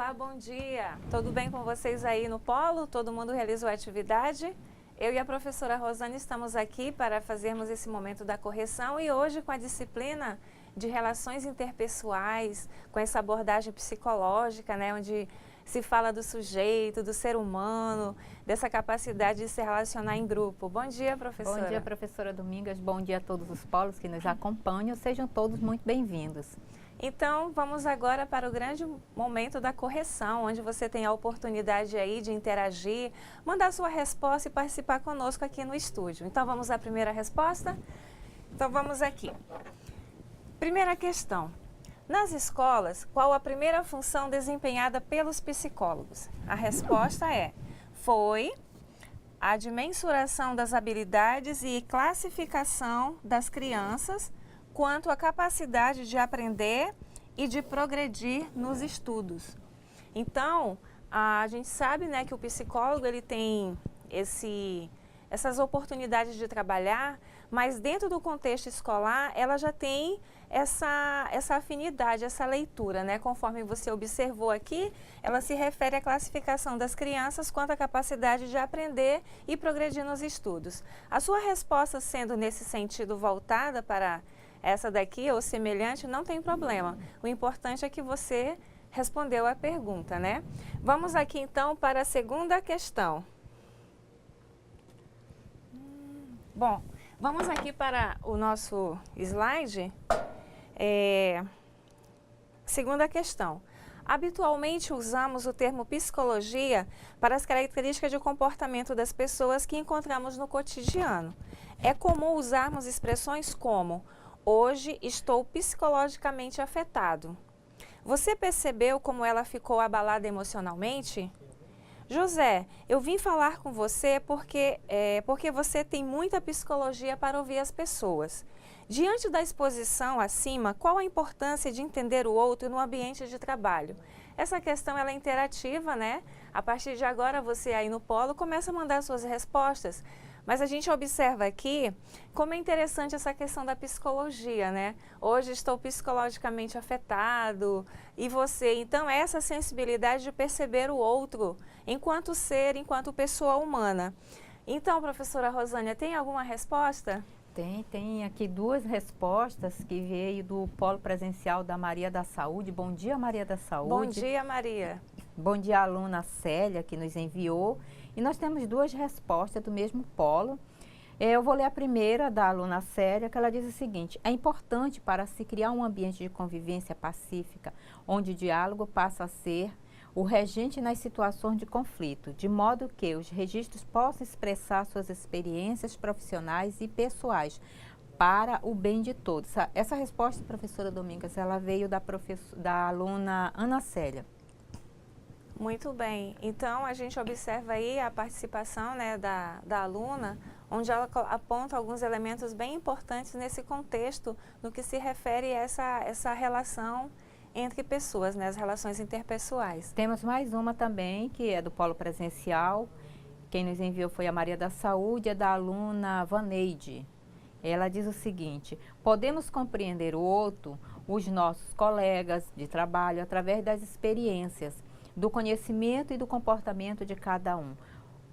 Olá, bom dia. Tudo bem com vocês aí no Polo? Todo mundo realizou a atividade? Eu e a professora Rosane estamos aqui para fazermos esse momento da correção e hoje com a disciplina de relações interpessoais, com essa abordagem psicológica, né, onde se fala do sujeito, do ser humano, dessa capacidade de se relacionar em grupo. Bom dia, professora. Bom dia, professora Domingas. Bom dia a todos os polos que nos acompanham. Sejam todos muito bem-vindos. Então, vamos agora para o grande momento da correção, onde você tem a oportunidade aí de interagir, mandar sua resposta e participar conosco aqui no estúdio. Então, vamos à primeira resposta? Então, vamos aqui. Primeira questão. Nas escolas, qual a primeira função desempenhada pelos psicólogos? A resposta é: foi a de mensuração das habilidades e classificação das crianças quanto à capacidade de aprender e de progredir nos estudos. Então, a gente sabe, né, que o psicólogo ele tem essas oportunidades de trabalhar, mas dentro do contexto escolar, ela já tem essa afinidade, essa leitura, né? Conforme você observou aqui, ela se refere à classificação das crianças quanto à capacidade de aprender e progredir nos estudos. A sua resposta sendo nesse sentido voltada para essa daqui ou semelhante, não tem problema. O importante é que você respondeu a pergunta, né? Vamos aqui então para a segunda questão. Bom, vamos aqui para o nosso slide. Segunda questão. Habitualmente usamos o termo psicologia para as características de comportamento das pessoas que encontramos no cotidiano. É comum usarmos expressões como: hoje estou psicologicamente afetado. Você percebeu como ela ficou abalada emocionalmente? José, eu vim falar com você porque você tem muita psicologia para ouvir as pessoas. Diante da exposição acima, qual a importância de entender o outro no ambiente de trabalho? Essa questão ela é interativa, né? A partir de agora, você aí no Polo começa a mandar suas respostas. Mas a gente observa aqui como é interessante essa questão da psicologia, né? Hoje estou psicologicamente afetado e você, então, essa sensibilidade de perceber o outro enquanto ser, enquanto pessoa humana. Então, professora Rosânia, tem alguma resposta? Tem aqui duas respostas que veio do Polo Presencial da Maria da Saúde. Bom dia, Maria da Saúde. Bom dia, Maria. Bom dia, a aluna Célia, que nos enviou. E nós temos duas respostas do mesmo polo. Eu vou ler a primeira da aluna Célia, que ela diz o seguinte: é importante para se criar um ambiente de convivência pacífica, onde o diálogo passa a ser o regente nas situações de conflito, de modo que os registros possam expressar suas experiências profissionais e pessoais para o bem de todos. Essa resposta, professora Domingas, ela veio da aluna Ana Célia. Muito bem. Então, a gente observa aí a participação, né, da aluna, onde ela aponta alguns elementos bem importantes nesse contexto, no que se refere a essa relação entre pessoas, né, as relações interpessoais. Temos mais uma também, que é do Polo Presencial. Quem nos enviou foi a Maria da Saúde, é da aluna Vaneide. Ela diz o seguinte: podemos compreender o outro, os nossos colegas de trabalho, através das experiências, do conhecimento e do comportamento de cada um,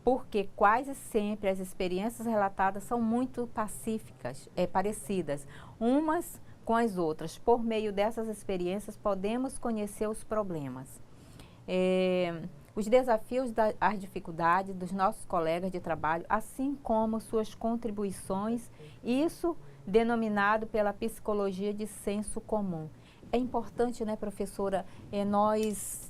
porque quase sempre as experiências relatadas são muito pacíficas, parecidas, umas com as outras. Por meio dessas experiências podemos conhecer os problemas, os desafios, as dificuldades dos nossos colegas de trabalho, assim como suas contribuições, isso denominado pela psicologia de senso comum. É importante, né, professora, nós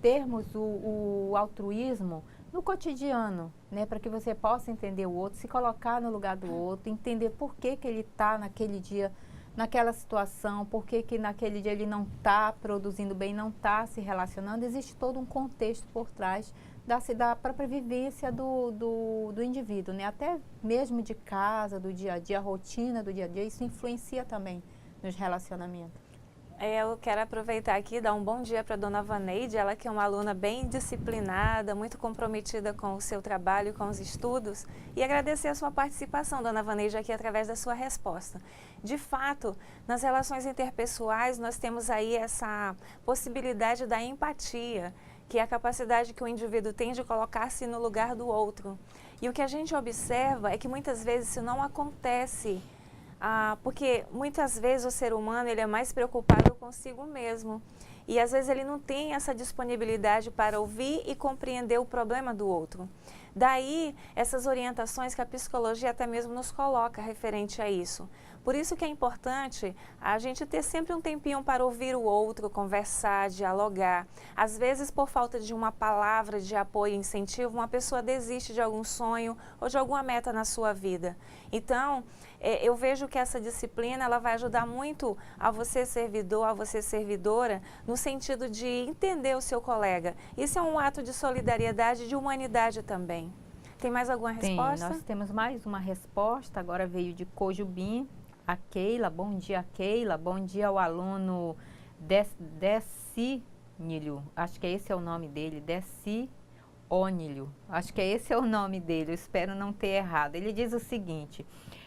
termos o altruísmo no cotidiano, né, para que você possa entender o outro, se colocar no lugar do outro, entender por que ele está naquele dia, naquela situação, por que naquele dia ele não está produzindo bem, não está se relacionando. Existe todo um contexto por trás da própria vivência do indivíduo, né, até mesmo de casa, do dia a dia, a rotina do dia a dia, isso influencia também nos relacionamentos. Eu quero aproveitar aqui e dar um bom dia para a dona Vaneide, ela que é uma aluna bem disciplinada, muito comprometida com o seu trabalho e com os estudos, e agradecer a sua participação, dona Vaneide, aqui através da sua resposta. De fato, nas relações interpessoais, nós temos aí essa possibilidade da empatia, que é a capacidade que o indivíduo tem de colocar-se no lugar do outro. E o que a gente observa é que muitas vezes isso não acontece, porque muitas vezes o ser humano ele é mais preocupado consigo mesmo. E às vezes ele não tem essa disponibilidade para ouvir e compreender o problema do outro. Daí essas orientações que a psicologia até mesmo nos coloca referente a isso. Por isso que é importante a gente ter sempre um tempinho para ouvir o outro, conversar, dialogar. Às vezes, por falta de uma palavra de apoio e incentivo, uma pessoa desiste de algum sonho ou de alguma meta na sua vida. Então, eu vejo que essa disciplina ela vai ajudar muito a você servidor, a você servidora, no sentido de entender o seu colega. Isso é um ato de solidariedade e de humanidade também. Tem mais alguma resposta? Nós temos mais uma resposta, agora veio de Cojubim. A Keila, bom dia Keila, bom dia ao aluno Decílio, acho que esse é o nome dele, Decílio, acho que esse é o nome dele, eu espero não ter errado. Ele diz o seguinte: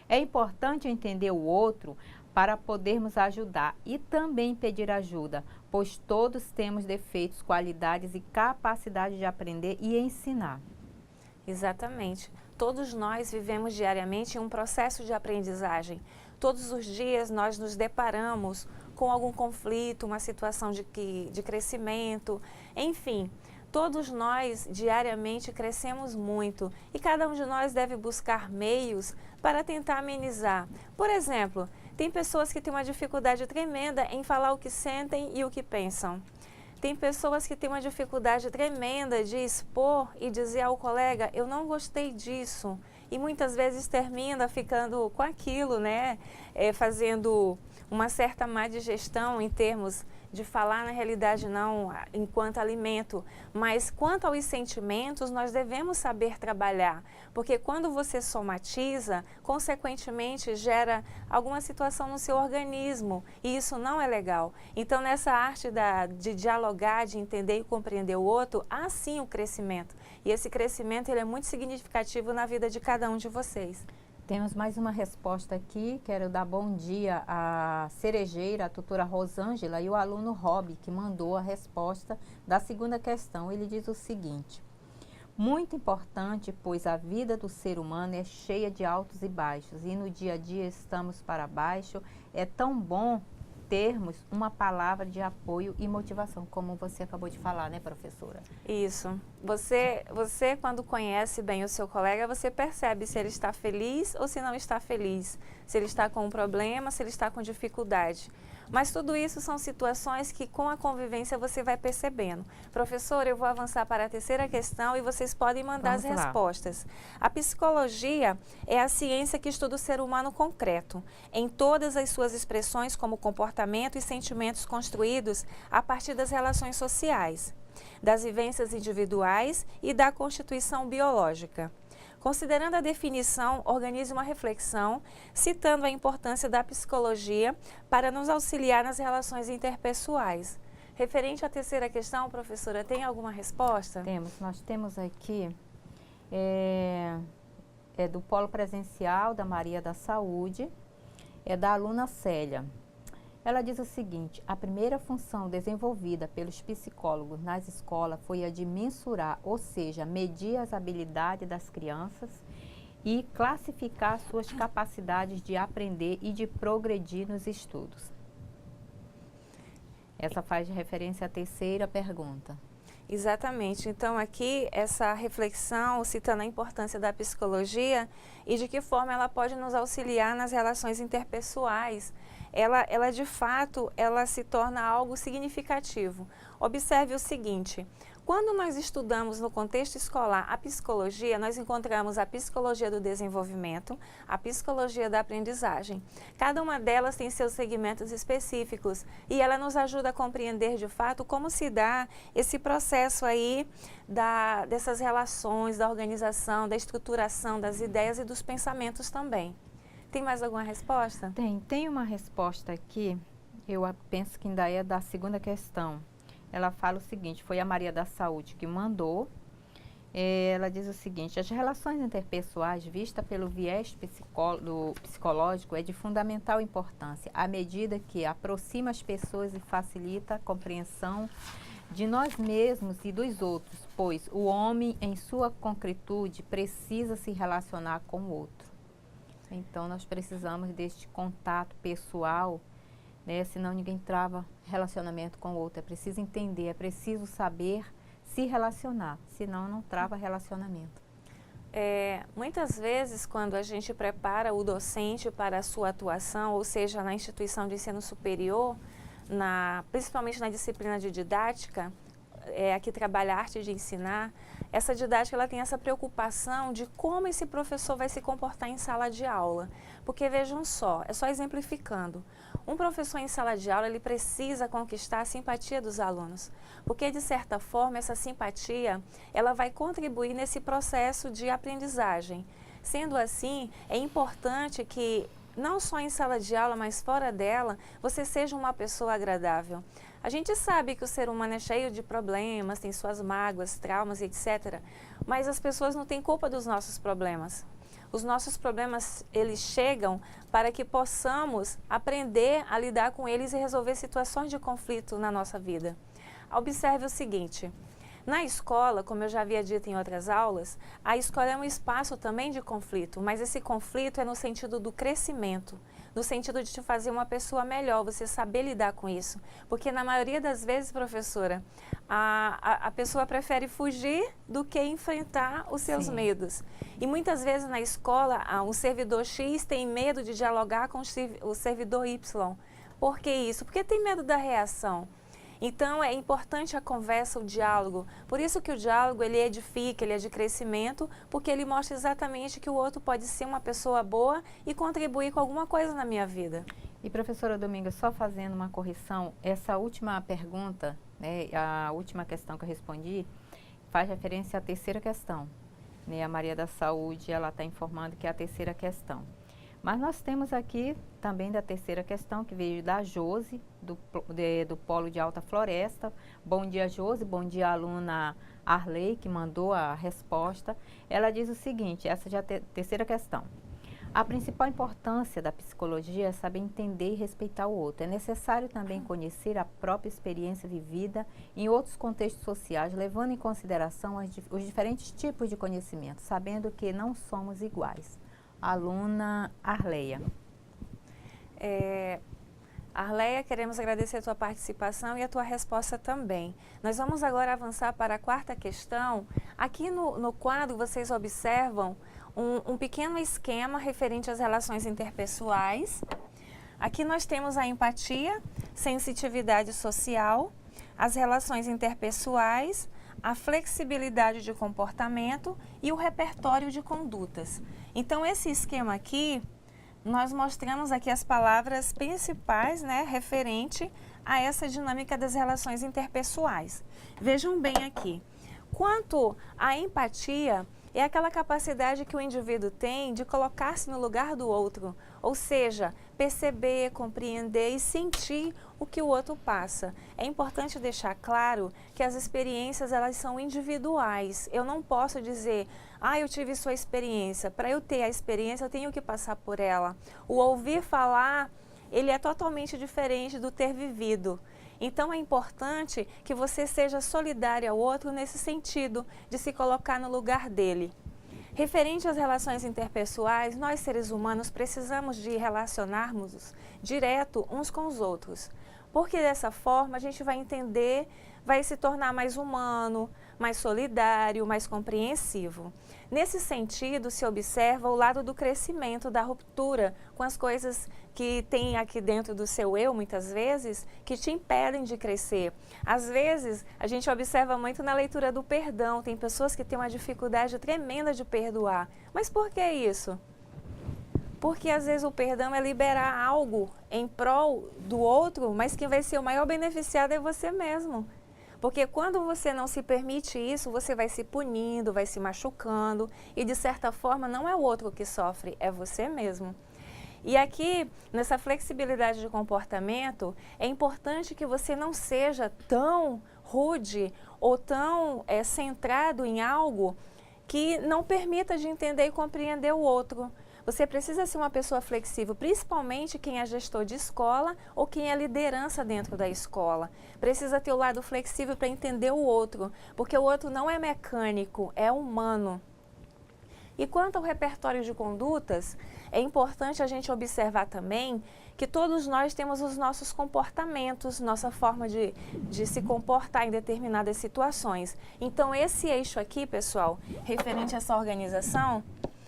é importante entender o outro para podermos ajudar e também pedir ajuda, pois todos temos defeitos, qualidades e capacidade de aprender e ensinar. Exatamente. Todos nós vivemos diariamente em um processo de aprendizagem. Todos os dias nós nos deparamos com algum conflito, uma situação de crescimento, enfim. Todos nós diariamente crescemos muito e cada um de nós deve buscar meios para tentar amenizar. Por exemplo, tem pessoas que têm uma dificuldade tremenda em falar o que sentem e o que pensam. Tem pessoas que têm uma dificuldade tremenda de expor e dizer ao colega, eu não gostei disso. E muitas vezes termina ficando com aquilo, né? Fazendo uma certa má digestão em termos de falar na realidade não enquanto alimento, mas quanto aos sentimentos nós devemos saber trabalhar, porque quando você somatiza, consequentemente gera alguma situação no seu organismo e isso não é legal. Então nessa arte de dialogar, de entender e compreender o outro, há sim o crescimento e esse crescimento ele é muito significativo na vida de cada um de vocês. Temos mais uma resposta aqui, quero dar bom dia à cerejeira, a tutora Rosângela e o aluno Rob, que mandou a resposta da segunda questão. Ele diz o seguinte: muito importante, pois a vida do ser humano é cheia de altos e baixos e no dia a dia estamos para baixo, é tão bom termos uma palavra de apoio e motivação, como você acabou de falar, né, professora? Isso. Você quando conhece bem o seu colega, você percebe se ele está feliz ou se não está feliz, se ele está com um problema, se ele está com dificuldade. Mas tudo isso são situações que com a convivência você vai percebendo. Professora, eu vou avançar para a terceira questão e vocês podem mandar as respostas. A psicologia é a ciência que estuda o ser humano concreto, em todas as suas expressões como comportamento e sentimentos construídos a partir das relações sociais, das vivências individuais e da constituição biológica. Considerando a definição, organize uma reflexão, citando a importância da psicologia para nos auxiliar nas relações interpessoais. Referente à terceira questão, professora, tem alguma resposta? Nós temos aqui, do Polo Presencial da Maria da Saúde, é da aluna Célia. Ela diz o seguinte: a primeira função desenvolvida pelos psicólogos nas escolas foi a de mensurar, ou seja, medir as habilidades das crianças e classificar suas capacidades de aprender e de progredir nos estudos. Essa faz referência à terceira pergunta. Exatamente. Então, aqui, essa reflexão citando a importância da psicologia e de que forma ela pode nos auxiliar nas relações interpessoais. Ela de fato, ela se torna algo significativo. Observe o seguinte: quando nós estudamos no contexto escolar a psicologia, nós encontramos a psicologia do desenvolvimento, a psicologia da aprendizagem. Cada uma delas tem seus segmentos específicos e ela nos ajuda a compreender de fato como se dá esse processo aí dessas relações, da organização, da estruturação das ideias e dos pensamentos também. Tem mais alguma resposta? Tem uma resposta aqui Penso que ainda é da segunda questão. Ela fala o seguinte, foi a Maria da Saúde que mandou. Ela diz o seguinte, as relações interpessoais vistas pelo viés psicológico é de fundamental importância, à medida que aproxima as pessoas e facilita a compreensão de nós mesmos e dos outros, pois o homem, em sua concretude, precisa se relacionar com o outro. Então, nós precisamos deste contato pessoal, né? Senão ninguém trava relacionamento com o outro. É preciso entender, é preciso saber se relacionar, senão não trava relacionamento. Muitas vezes, quando a gente prepara o docente para a sua atuação, ou seja, na instituição de ensino superior, principalmente na disciplina de didática, aqui trabalha a arte de ensinar, essa didática ela tem essa preocupação de como esse professor vai se comportar em sala de aula. Porque vejam só, é só exemplificando. Um professor em sala de aula, ele precisa conquistar a simpatia dos alunos, porque de certa forma essa simpatia, ela vai contribuir nesse processo de aprendizagem. Sendo assim, é importante que não só em sala de aula, mas fora dela, você seja uma pessoa agradável. A gente sabe que o ser humano é cheio de problemas, tem suas mágoas, traumas, etc. Mas as pessoas não têm culpa dos nossos problemas. Os nossos problemas, eles chegam para que possamos aprender a lidar com eles e resolver situações de conflito na nossa vida. Observe o seguinte, na escola, como eu já havia dito em outras aulas, a escola é um espaço também de conflito, mas esse conflito é no sentido do crescimento, no sentido de te fazer uma pessoa melhor, você saber lidar com isso. Porque na maioria das vezes, professora, a pessoa prefere fugir do que enfrentar os seus medos. E muitas vezes na escola, um servidor X tem medo de dialogar com o servidor Y. Por que isso? Porque tem medo da reação. Então, é importante a conversa, o diálogo. Por isso que o diálogo, ele edifica, ele é de crescimento, porque ele mostra exatamente que o outro pode ser uma pessoa boa e contribuir com alguma coisa na minha vida. E, professora Dominga, só fazendo uma correção, essa última pergunta, né, a última questão que eu respondi, faz referência à terceira questão. Né? A Maria da Saúde, ela está informando que é a terceira questão. Mas nós temos aqui também da terceira questão, que veio da Josi, do Polo de Alta Floresta. Bom dia, Josi. Bom dia, aluna Arley, que mandou a resposta. Ela diz o seguinte, essa já é a terceira questão. A principal importância da psicologia é saber entender e respeitar o outro. É necessário também conhecer a própria experiência vivida em outros contextos sociais, levando em consideração os diferentes tipos de conhecimento, sabendo que não somos iguais. Aluna Arleia. Arleia, queremos agradecer a tua participação e a tua resposta também. Nós vamos agora avançar para a quarta questão. Aqui no quadro vocês observam um pequeno esquema referente às relações interpessoais. Aqui nós temos a empatia, sensitividade social, as relações interpessoais, a flexibilidade de comportamento e o repertório de condutas. Então, esse esquema aqui, nós mostramos aqui as palavras principais, né, referente a essa dinâmica das relações interpessoais. Vejam bem aqui, quanto à empatia, é aquela capacidade que o indivíduo tem de colocar-se no lugar do outro, ou seja, perceber, compreender e sentir o que o outro passa. É importante deixar claro que as experiências, elas são individuais. Eu não posso dizer, eu tive sua experiência. Para eu ter a experiência, eu tenho que passar por ela. O ouvir falar, ele é totalmente diferente do ter vivido. Então, é importante que você seja solidário ao outro nesse sentido, de se colocar no lugar dele. Referente às relações interpessoais, nós seres humanos precisamos de relacionarmos direto uns com os outros. Porque dessa forma a gente vai entender, vai se tornar mais humano, mais solidário, mais compreensivo. Nesse sentido, se observa o lado do crescimento, da ruptura com as coisas que tem aqui dentro do seu eu, muitas vezes, que te impedem de crescer. Às vezes, a gente observa muito na leitura do perdão. Tem pessoas que têm uma dificuldade tremenda de perdoar. Mas por que isso? Porque às vezes o perdão é liberar algo em prol do outro, mas quem vai ser o maior beneficiado é você mesmo. Porque quando você não se permite isso, você vai se punindo, vai se machucando e de certa forma não é o outro que sofre, é você mesmo. E aqui, nessa flexibilidade de comportamento, é importante que você não seja tão rude ou tão centrado em algo que não permita de entender e compreender o outro. Você precisa ser uma pessoa flexível, principalmente quem é gestor de escola ou quem é liderança dentro da escola. Precisa ter o lado flexível para entender o outro, porque o outro não é mecânico, é humano. E quanto ao repertório de condutas, é importante a gente observar também que todos nós temos os nossos comportamentos, nossa forma de se comportar em determinadas situações. Então, esse eixo aqui, pessoal, referente a essa organização,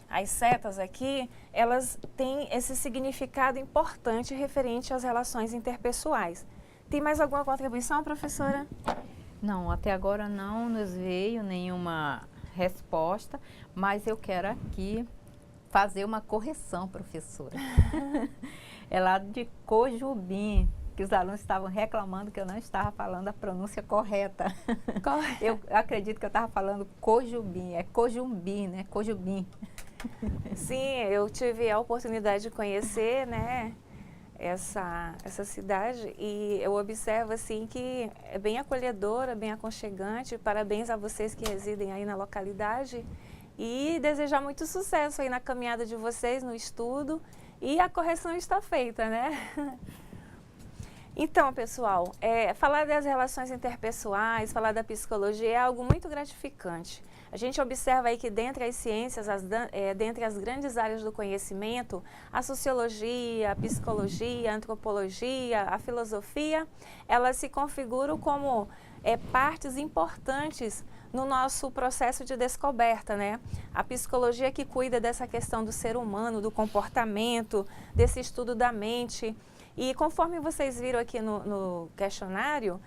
as setas aqui, elas têm esse significado importante referente às relações interpessoais. Tem mais alguma contribuição, professora? Não, até agora não nos veio nenhuma resposta, mas eu quero aqui fazer uma correção, professora. É lá de Cojubim, que os alunos estavam reclamando que eu não estava falando a pronúncia correta. Eu acredito que eu estava falando Cojubim, é Cojumbi, né? Cojubim. Sim, eu tive a oportunidade de conhecer, né, essa cidade e eu observo assim que é bem acolhedora, bem aconchegante. Parabéns a vocês que residem aí na localidade e desejar muito sucesso aí na caminhada de vocês no estudo e a correção está feita, né? Então, pessoal, falar das relações interpessoais, falar da psicologia é algo muito gratificante. A gente observa aí que dentre as ciências, dentre as grandes áreas do conhecimento, a sociologia, a psicologia, a antropologia, a filosofia, elas se configuram como partes importantes no nosso processo de descoberta, né? A psicologia que cuida dessa questão do ser humano, do comportamento, desse estudo da mente. E conforme vocês viram aqui no questionário,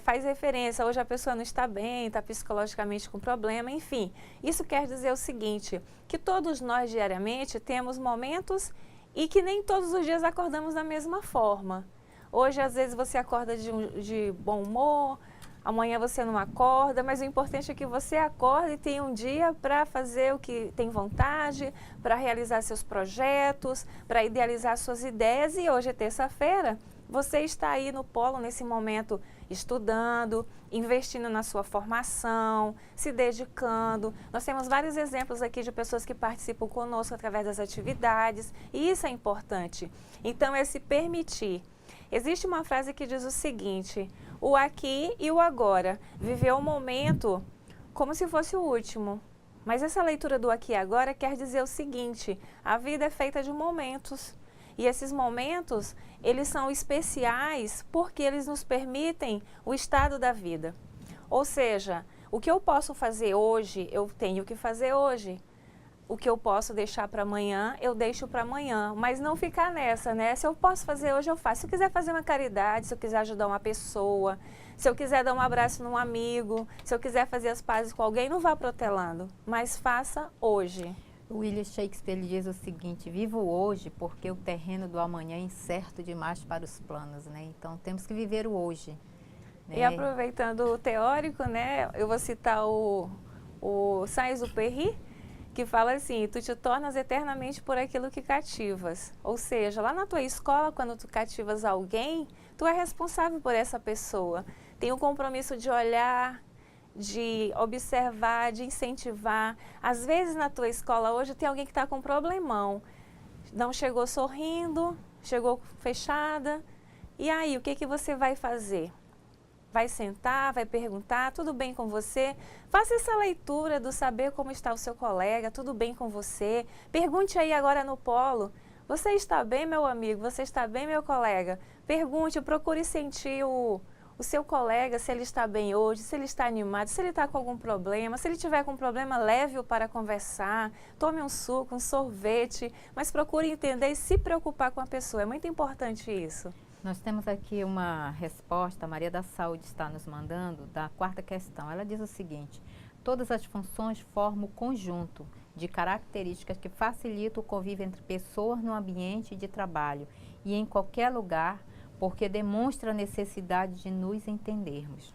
faz referência, hoje a pessoa não está bem, está psicologicamente com problema, enfim. Isso quer dizer o seguinte, que todos nós diariamente temos momentos e que nem todos os dias acordamos da mesma forma. Hoje, às vezes, você acorda de bom humor, amanhã você não acorda, mas o importante é que você acorde e tenha um dia para fazer o que tem vontade, para realizar seus projetos, para idealizar suas ideias. E hoje é terça-feira, você está aí no polo nesse momento estudando, investindo na sua formação, se dedicando. Nós temos vários exemplos aqui de pessoas que participam conosco através das atividades e isso é importante. Então é se permitir. Existe uma frase que diz o seguinte: o aqui e o agora. Viver o momento como se fosse o último. Mas essa leitura do aqui e agora quer dizer o seguinte: a vida é feita de momentos. E esses momentos, eles são especiais porque eles nos permitem o estado da vida. Ou seja, o que eu posso fazer hoje, eu tenho que fazer hoje. O que eu posso deixar para amanhã, eu deixo para amanhã, mas não ficar nessa, né? Se eu posso fazer hoje, eu faço. Se eu quiser fazer uma caridade, se eu quiser ajudar uma pessoa, se eu quiser dar um abraço num amigo, se eu quiser fazer as pazes com alguém, não vá protelando, mas faça hoje. O William Shakespeare diz o seguinte: vivo hoje porque o terreno do amanhã é incerto demais para os planos, né? Então temos que viver o hoje. Né? E aproveitando o teórico, né? Eu vou citar o Saint-Exupéry, que fala assim: tu te tornas eternamente por aquilo que cativas. Ou seja, lá na tua escola, quando tu cativas alguém, tu é responsável por essa pessoa. Tem o compromisso de olhar, de observar, de incentivar. Às vezes na tua escola hoje tem alguém que está com um problemão. Não chegou sorrindo, chegou fechada. E aí, o que você vai fazer? Vai sentar, vai perguntar, tudo bem com você? Faça essa leitura do saber como está o seu colega, tudo bem com você? Pergunte aí agora no polo: você está bem, meu amigo? Você está bem, meu colega? Pergunte, procure sentir o seu colega, se ele está bem hoje, se ele está animado, se ele está com algum problema. Se ele tiver com problema, leve-o para conversar, tome um suco, um sorvete, mas procure entender e se preocupar com a pessoa. É muito importante isso. Nós temos aqui uma resposta, a Maria da Saúde está nos mandando, da quarta questão. Ela diz o seguinte: todas as funções formam o conjunto de características que facilitam o convívio entre pessoas no ambiente de trabalho e em qualquer lugar, porque demonstra a necessidade de nos entendermos.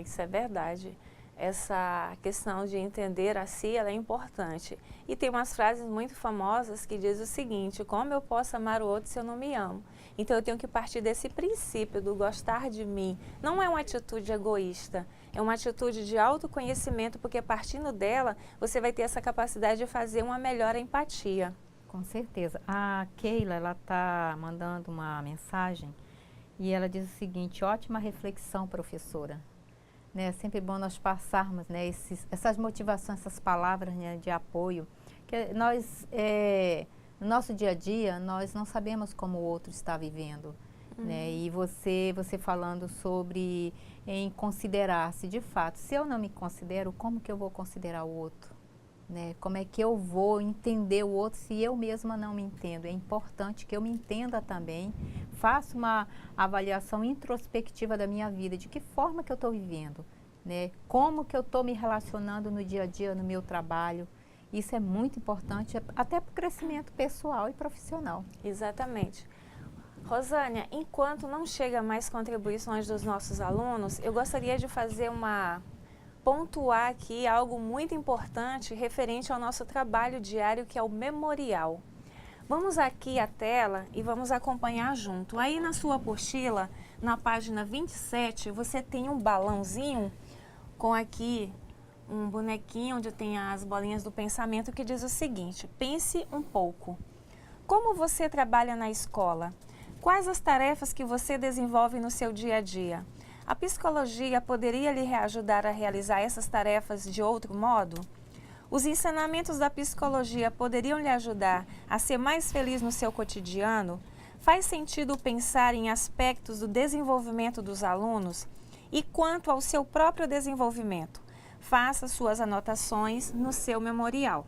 Isso é verdade. essa questão de entender a si, ela é importante. E tem umas frases muito famosas que diz o seguinte: como eu posso amar o outro se eu não me amo? Então eu tenho que partir desse princípio do gostar de mim. Não é uma atitude egoísta, é uma atitude de autoconhecimento, porque partindo dela você vai ter essa capacidade de fazer uma melhor empatia. Com certeza. A Keila, ela está mandando uma mensagem e ela diz o seguinte: ótima reflexão, professora. Né, é sempre bom nós passarmos, né, essas motivações, essas palavras, né, de apoio, que nós, no nosso dia a dia, nós não sabemos como o outro está vivendo. Né, e você falando sobre em considerar-se, de fato, se eu não me considero, como que eu vou considerar o outro? Né, como é que eu vou entender o outro se eu mesma não me entendo? É importante que eu me entenda também, faça uma avaliação introspectiva da minha vida, de que forma que eu estou vivendo, né? Como que eu estou me relacionando no dia a dia, no meu trabalho. Isso é muito importante, até para o crescimento pessoal e profissional. Exatamente. Rosânia, enquanto não chega mais contribuições dos nossos alunos, eu gostaria de pontuar aqui algo muito importante referente ao nosso trabalho diário, que é o memorial. Vamos aqui à tela e vamos acompanhar junto. Aí na sua apostila, na página 27, você tem um balãozinho com aqui um bonequinho onde tem as bolinhas do pensamento, que diz o seguinte: pense um pouco. Como você trabalha na escola? Quais as tarefas que você desenvolve no seu dia a dia? A psicologia poderia lhe ajudar a realizar essas tarefas de outro modo? Os ensinamentos da psicologia poderiam lhe ajudar a ser mais feliz no seu cotidiano? Faz sentido pensar em aspectos do desenvolvimento dos alunos? E quanto ao seu próprio desenvolvimento? Faça suas anotações no seu memorial.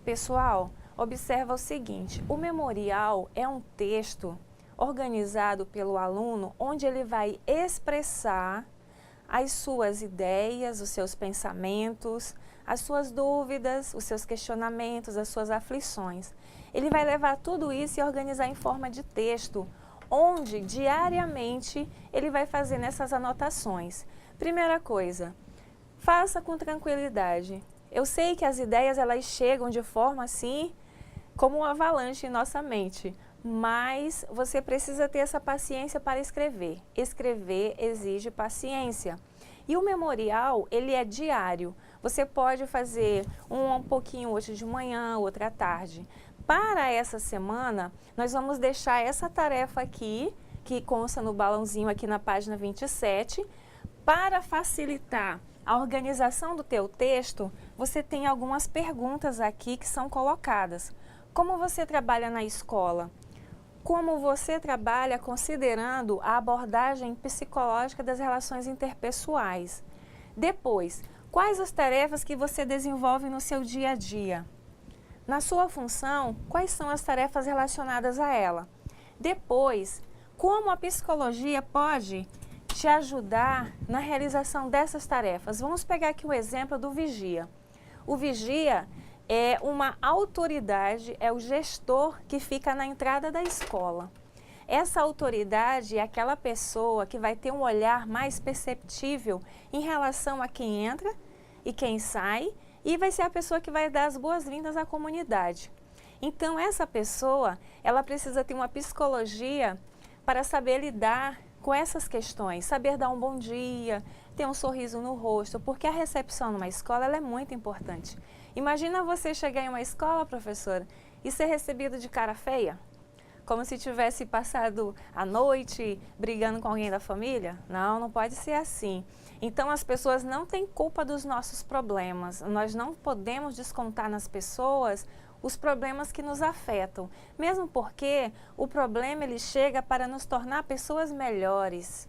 Pessoal, observa o seguinte: o memorial é um texto organizado pelo aluno, onde ele vai expressar as suas ideias, os seus pensamentos, as suas dúvidas, os seus questionamentos, as suas aflições. Ele vai levar tudo isso e organizar em forma de texto, onde diariamente ele vai fazendo essas anotações. Primeira coisa, faça com tranquilidade. Eu sei que as ideias elas chegam de forma assim, como um avalanche em nossa mente, mas você precisa ter essa paciência para escrever. Escrever exige paciência. E o memorial, ele é diário. Você pode fazer um pouquinho hoje de manhã, outra à tarde. Para essa semana, nós vamos deixar essa tarefa aqui, que consta no balãozinho aqui na página 27, para facilitar a organização do teu texto. Você tem algumas perguntas aqui que são colocadas. Como você trabalha na escola? Como você trabalha considerando a abordagem psicológica das relações interpessoais? Depois, quais as tarefas que você desenvolve no seu dia a dia? Na sua função, quais são as tarefas relacionadas a ela? Depois, como a psicologia pode te ajudar na realização dessas tarefas? Vamos pegar aqui o exemplo do vigia. O vigia é uma autoridade, é o gestor que fica na entrada da escola. Essa autoridade é aquela pessoa que vai ter um olhar mais perceptível em relação a quem entra e quem sai, e vai ser a pessoa que vai dar as boas-vindas à comunidade. Então, essa pessoa, ela precisa ter uma psicologia para saber lidar com essas questões, saber dar um bom dia, ter um sorriso no rosto, porque a recepção numa escola ela é muito importante. Imagina você chegar em uma escola, professora, e ser recebido de cara feia, como se tivesse passado a noite brigando com alguém da família. Não, não pode ser assim. Então, as pessoas não têm culpa dos nossos problemas. Nós não podemos descontar nas pessoas os problemas que nos afetam, mesmo porque o problema ele chega para nos tornar pessoas melhores.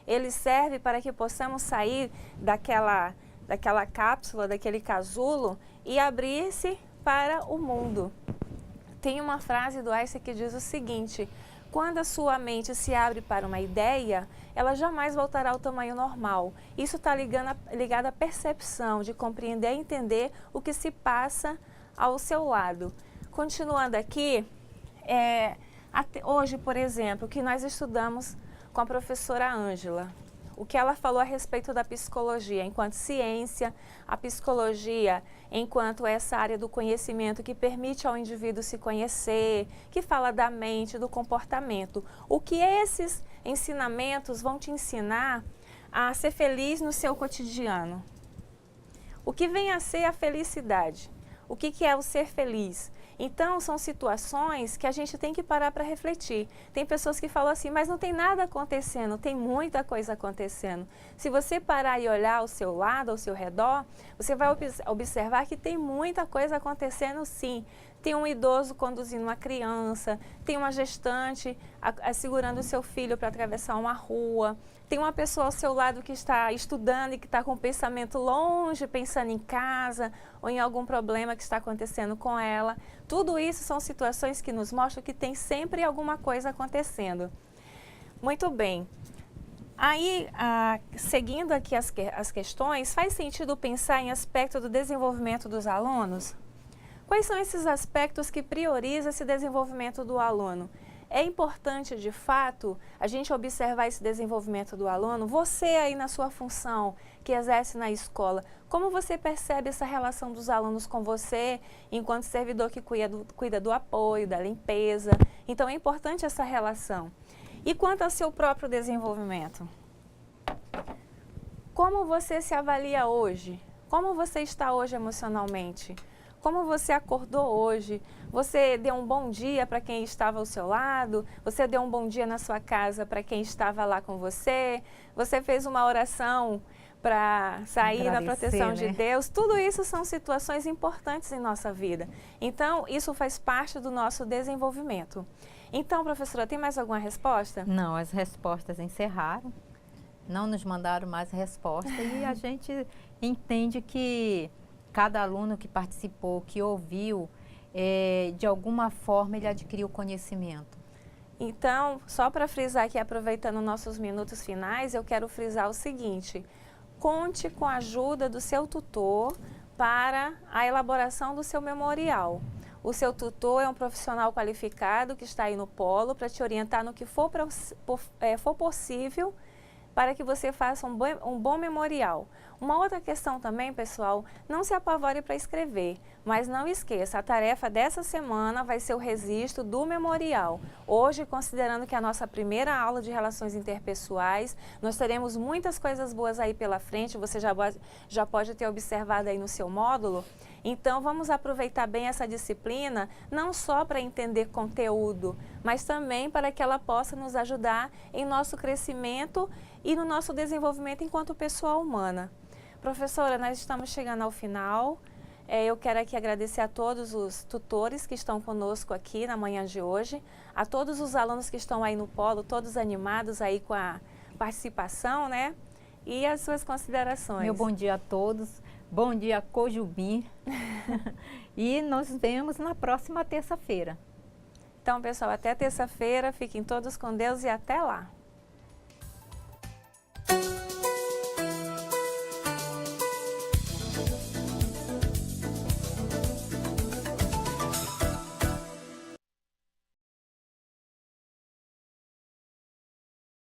Ele serve para que possamos sair daquela cápsula, daquele casulo e abrir-se para o mundo. Tem uma frase do Einstein que diz o seguinte: quando a sua mente se abre para uma ideia, ela jamais voltará ao tamanho normal. Isso está ligado à percepção de compreender e entender o que se passa ao seu lado. Continuando aqui, hoje, por exemplo, que nós estudamos com a professora Ângela, o que ela falou a respeito da psicologia enquanto ciência, a psicologia enquanto essa área do conhecimento que permite ao indivíduo se conhecer, que fala da mente, do comportamento. O que esses ensinamentos vão te ensinar a ser feliz no seu cotidiano? O que vem a ser a felicidade? O que é o ser feliz? Então, são situações que a gente tem que parar para refletir. Tem pessoas que falam assim, mas não tem nada acontecendo, tem muita coisa acontecendo. Se você parar e olhar ao seu lado, ao seu redor, você vai observar que tem muita coisa acontecendo sim. Tem um idoso conduzindo uma criança, tem uma gestante segurando o seu filho para atravessar uma rua, tem uma pessoa ao seu lado que está estudando e que está com o pensamento longe, pensando em casa ou em algum problema que está acontecendo com ela. Tudo isso são situações que nos mostram que tem sempre alguma coisa acontecendo. Muito bem. Aí, seguindo aqui as questões, faz sentido pensar em aspecto do desenvolvimento dos alunos? Quais são esses aspectos que priorizam esse desenvolvimento do aluno? É importante, de fato, a gente observar esse desenvolvimento do aluno. Você aí na sua função que exerce na escola, como você percebe essa relação dos alunos com você, enquanto servidor que cuida do apoio, da limpeza? Então, é importante essa relação. E quanto ao seu próprio desenvolvimento? Como você se avalia hoje? Como você está hoje emocionalmente? Como você acordou hoje? Você deu um bom dia para quem estava ao seu lado? Você deu um bom dia na sua casa para quem estava lá com você? Você fez uma oração para sair na proteção de Deus? Tudo isso são situações importantes em nossa vida. Então, isso faz parte do nosso desenvolvimento. Então, professora, tem mais alguma resposta? Não, as respostas encerraram. Não nos mandaram mais resposta e a gente entende que cada aluno que participou, que ouviu, de alguma forma ele adquiriu conhecimento. Então, só para frisar aqui, aproveitando nossos minutos finais, eu quero frisar o seguinte: conte com a ajuda do seu tutor para a elaboração do seu memorial. O seu tutor é um profissional qualificado que está aí no polo para te orientar no que for possível para que você faça um bom memorial. Uma outra questão também, pessoal, não se apavore para escrever, mas não esqueça, a tarefa dessa semana vai ser o registro do memorial. Hoje, considerando que é a nossa primeira aula de relações interpessoais, nós teremos muitas coisas boas aí pela frente, você já pode ter observado aí no seu módulo. Então, vamos aproveitar bem essa disciplina, não só para entender conteúdo, mas também para que ela possa nos ajudar em nosso crescimento e no nosso desenvolvimento enquanto pessoa humana. Professora, nós estamos chegando ao final. Eu quero aqui agradecer a todos os tutores que estão conosco aqui na manhã de hoje, a todos os alunos que estão aí no polo, todos animados aí com a participação, né? E as suas considerações. Meu bom dia a todos. Bom dia, Cojubim. E nos vemos na próxima terça-feira. Então, pessoal, até terça-feira. Fiquem todos com Deus e até lá.